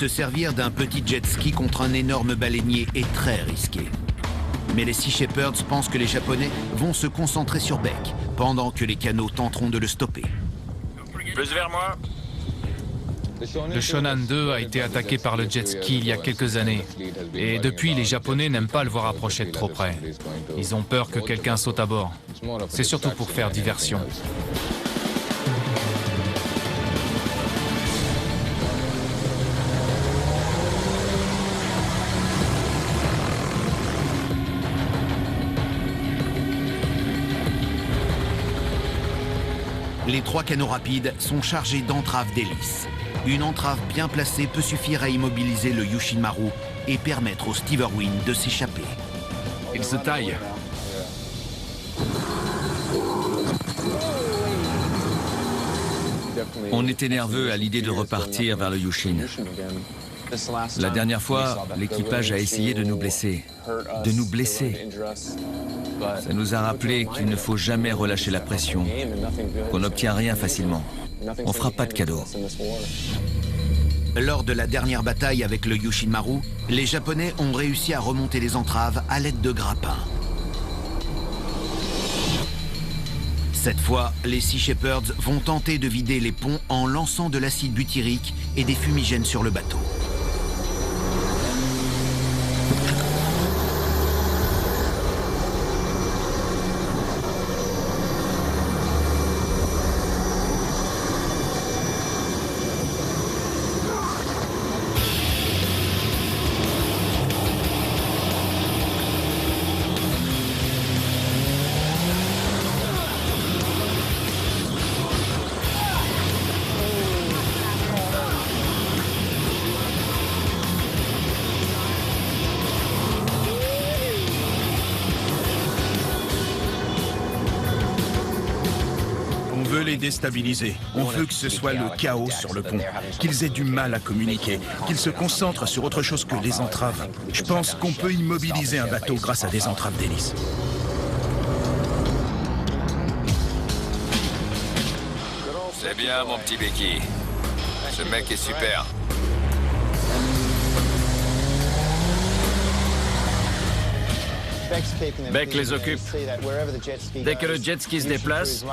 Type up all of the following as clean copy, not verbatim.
Se servir d'un petit jet ski contre un énorme baleinier est très risqué. Mais les Sea Shepherds pensent que les Japonais vont se concentrer sur Beck, pendant que les canots tenteront de le stopper. Plus vers moi. Le Shonan 2 a été attaqué par le jet ski il y a quelques années. Et depuis, les Japonais n'aiment pas le voir approcher de trop près. Ils ont peur que quelqu'un saute à bord. C'est surtout pour faire diversion. Les 3 canots rapides sont chargés d'entraves d'hélice. Une entrave bien placée peut suffire à immobiliser le Yushin Maru et permettre au Steverwind de s'échapper. Il se taille. On était nerveux à l'idée de repartir vers le Yushin. La dernière fois, l'équipage a essayé de nous blesser. De nous blesser. Ça nous a rappelé qu'il ne faut jamais relâcher la pression, qu'on n'obtient rien facilement. On fera pas de cadeaux. Lors de la dernière bataille avec le Yushin Maru, les Japonais ont réussi à remonter les entraves à l'aide de grappins. Cette fois, les Sea Shepherds vont tenter de vider les ponts en lançant de l'acide butyrique et des fumigènes sur le bateau. On veut les déstabiliser. On veut que ce soit le chaos sur le pont, qu'ils aient du mal à communiquer, qu'ils se concentrent sur autre chose que les entraves. Je pense qu'on peut immobiliser un bateau grâce à des entraves d'hélice. C'est bien, mon petit Becky. Ce mec est super. Beck les occupe. Dès que le jet ski se déplace,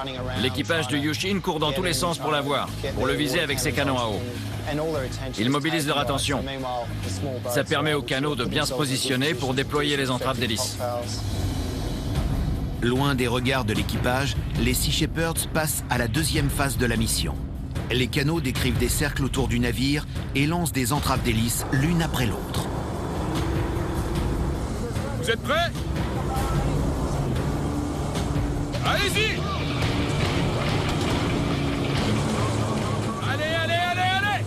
l'équipage du Yushin court dans tous les sens pour l'avoir, pour le viser avec ses canons à eau. Il mobilise leur attention. Ça permet aux canots de bien se positionner pour déployer les entraves d'hélice. Loin des regards de l'équipage, les Sea Shepherds passent à la deuxième phase de la mission. Les canots décrivent des cercles autour du navire et lancent des entraves d'hélice l'une après l'autre. Vous êtes prêts? Allez-y! Allez, allez, allez, allez!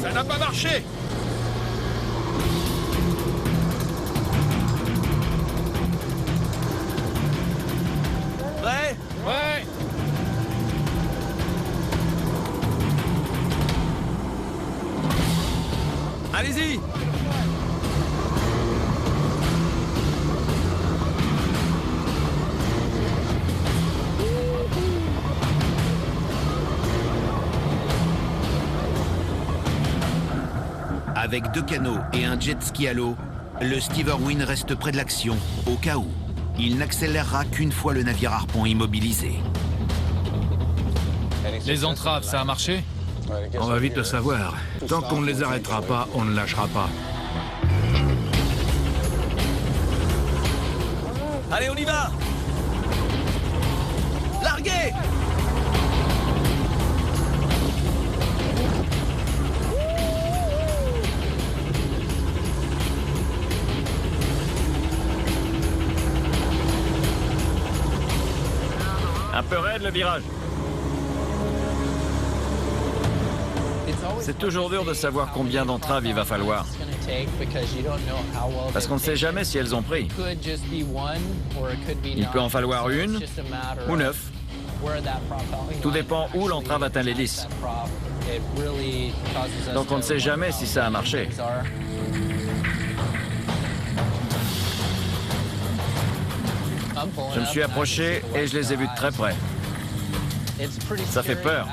Ça n'a pas marché! Prêt? Ouais! Allez-y! Avec 2 canots et un jet ski à l'eau, le Steverwind reste près de l'action, au cas où. Il n'accélérera qu'une fois le navire harpon immobilisé. Les entraves, ça a marché? On va vite le savoir. Tant qu'on ne les arrêtera pas, on ne lâchera pas. Allez, on y va! Larguez! Un peu raide le virage. C'est toujours dur de savoir combien d'entraves il va falloir. Parce qu'on ne sait jamais si elles ont pris. Il peut en falloir une ou 9. Tout dépend où l'entrave atteint l'hélice. Donc on ne sait jamais si ça a marché. Je me suis approché et je les ai vus de très près. Ça fait peur.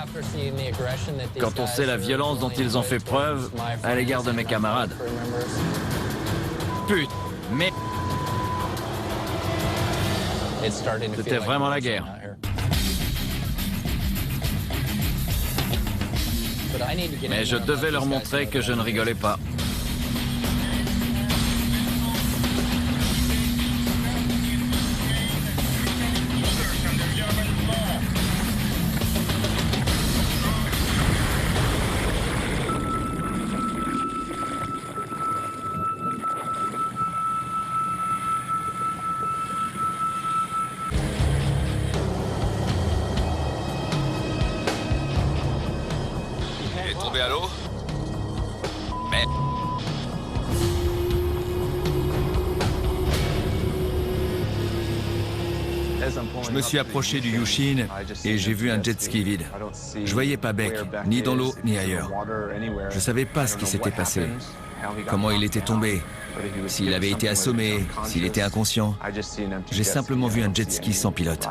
Quand on sait la violence dont ils ont fait preuve à l'égard de mes camarades. Putain, mais... C'était vraiment la guerre. Mais je devais leur montrer que je ne rigolais pas. À l'eau. Mais... Je me suis approché du Yushin et j'ai vu un jet ski vide. Je voyais pas Beck, ni dans l'eau, ni ailleurs. Je savais pas ce qui s'était passé, comment il était tombé, s'il avait été assommé, s'il était inconscient. J'ai simplement vu un jet ski sans pilote.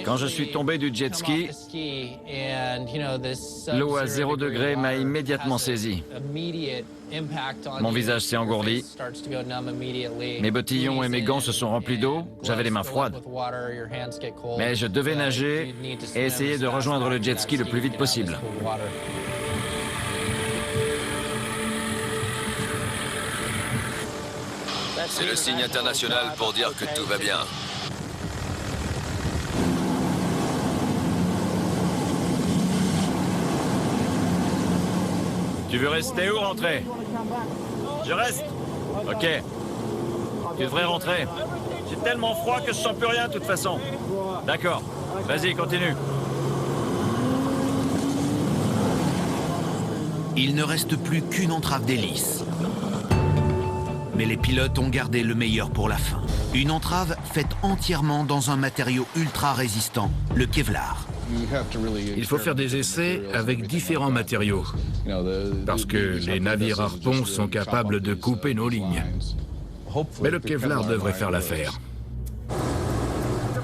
Quand je suis tombé du jet ski, l'eau à 0 degré m'a immédiatement saisi. Mon visage s'est engourdi, mes bottillons et mes gants se sont remplis d'eau, j'avais les mains froides. Mais je devais nager et essayer de rejoindre le jet ski le plus vite possible. C'est le signe international pour dire que tout va bien. Tu veux rester ou rentrer? Je reste. Ok. Tu devrais rentrer. J'ai tellement froid que je sens plus rien de toute façon. D'accord. Vas-y, continue. Il ne reste plus qu'une entrave d'hélice. Mais les pilotes ont gardé le meilleur pour la fin. Une entrave faite entièrement dans un matériau ultra résistant, le Kevlar. Il faut faire des essais avec différents matériaux, parce que les navires harpons sont capables de couper nos lignes. Mais le Kevlar devrait faire l'affaire.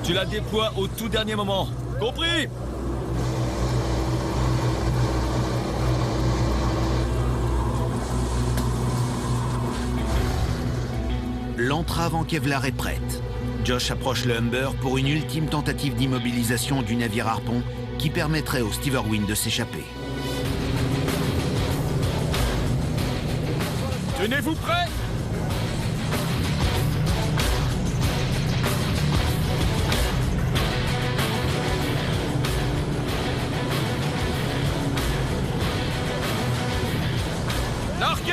Tu la déploies au tout dernier moment. Compris? L'entrave en Kevlar est prête. Josh approche le Humber pour une ultime tentative d'immobilisation du navire harpon qui permettrait au Steverwind de s'échapper. Tenez-vous prêts? Larguez!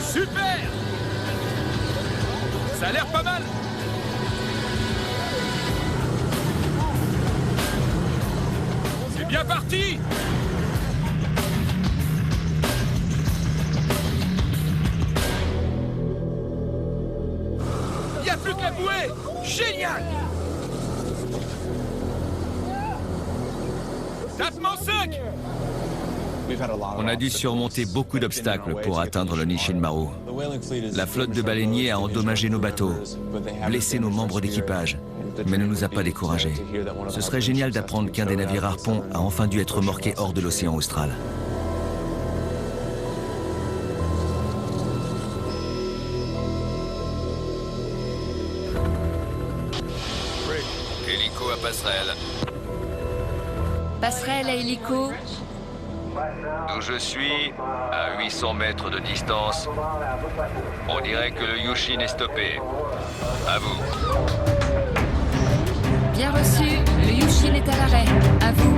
Super! Ça a l'air pas mal! C'est bien parti! Il n'y a plus que la bouée! Génial! Tapement sec! On a dû surmonter beaucoup d'obstacles pour atteindre le Nishinmaru. La flotte de baleiniers a endommagé nos bateaux, blessé nos membres d'équipage, mais ne nous a pas découragés. Ce serait génial d'apprendre qu'un des navires harpons a enfin dû être remorqué hors de l'océan austral. Hélico à passerelle. Passerelle à hélico. D'où je suis, à 800 mètres de distance, on dirait que le Yushin est stoppé. À vous. Bien reçu, le Yushin est à l'arrêt. À vous.